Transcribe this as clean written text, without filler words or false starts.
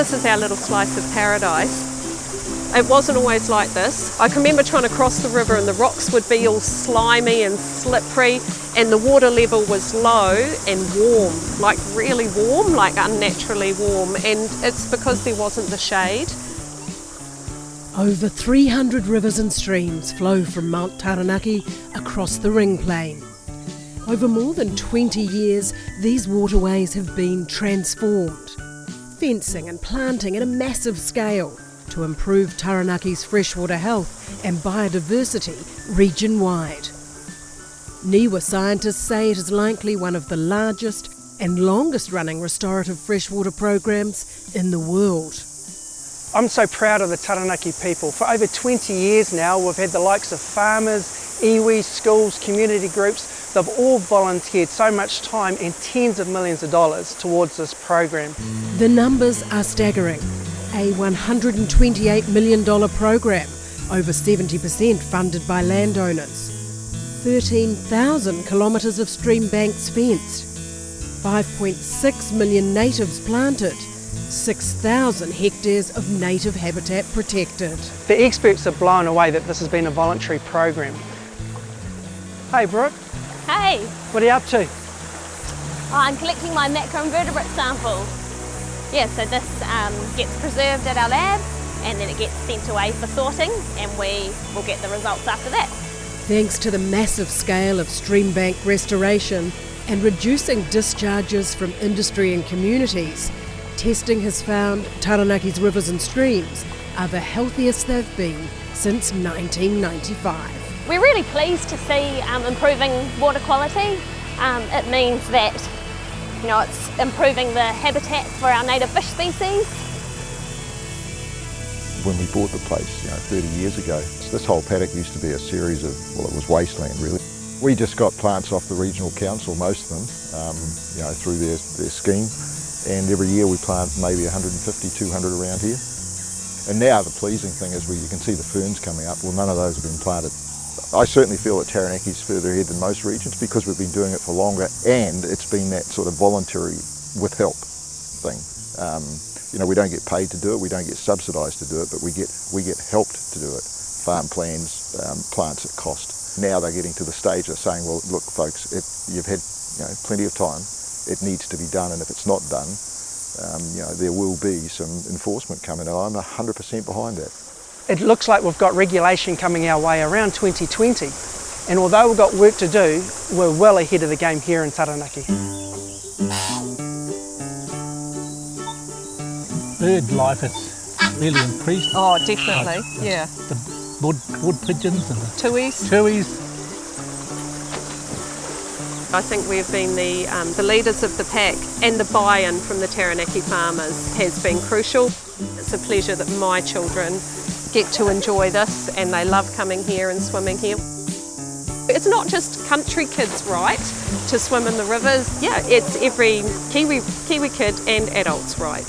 this is our little slice of paradise. It wasn't always like this. I can remember trying to cross the river and the rocks would be all slimy and slippery, and the water level was low and warm, like really warm, like unnaturally warm, and it's because there wasn't the shade. Over 300 rivers and streams flow from Mt Taranaki across the Ring Plain. Over more than 20 years, these waterways have been transformed. Fencing and planting at a massive scale to improve Taranaki's freshwater health and biodiversity region-wide. Niwa scientists say it is likely one of the largest and longest-running restorative freshwater programs in the world. I'm so proud of the Taranaki people. For over 20 years now, we've had the likes of farmers, iwi, schools, community groups. They've all volunteered so much time and tens of millions of dollars towards this program. The numbers are staggering. A $128 million program, over 70% funded by landowners. 13,000 kilometres of stream banks fenced. 5.6 million natives planted. 6,000 hectares of native habitat protected. The experts are blown away that this has been a voluntary program. Hey Brooke. Hey. What are you up to? I'm collecting my macroinvertebrate sample. Yeah, so this gets preserved at our lab and then it gets sent away for sorting and we will get the results after that. Thanks to the massive scale of stream bank restoration and reducing discharges from industry and communities, testing has found Taranaki's rivers and streams are the healthiest they've been since 1995. We're really pleased to see improving water quality. It means that it's improving the habitat for our native fish species. When we bought the place 30 years ago, this whole paddock used to be a series of, it was wasteland really. We just got plants off the regional council, most of them, through their scheme. And every year we plant maybe 150, 200 around here. And now the pleasing thing is you can see the ferns coming up. Well, none of those have been planted. I certainly feel that Taranaki's further ahead than most regions because we've been doing it for longer and it's been that sort of voluntary with help thing. We don't get paid to do it, we don't get subsidised to do it, but we get helped to do it. Farm plans, plants at cost. Now they're getting to the stage of saying, well, look folks, you've had plenty of time. It needs to be done, and if it's not done, there will be some enforcement coming, and I'm 100% behind that. It looks like we've got regulation coming our way around 2020, and although we've got work to do, we're well ahead of the game here in Taranaki. Bird life has really increased. Oh, definitely, yeah. The wood pigeons and the tuis. I think we've been the leaders of the pack, and the buy-in from the Taranaki farmers has been crucial. It's a pleasure that my children get to enjoy this and they love coming here and swimming here. It's not just country kids' right to swim in the rivers, it's every Kiwi kid and adult's right.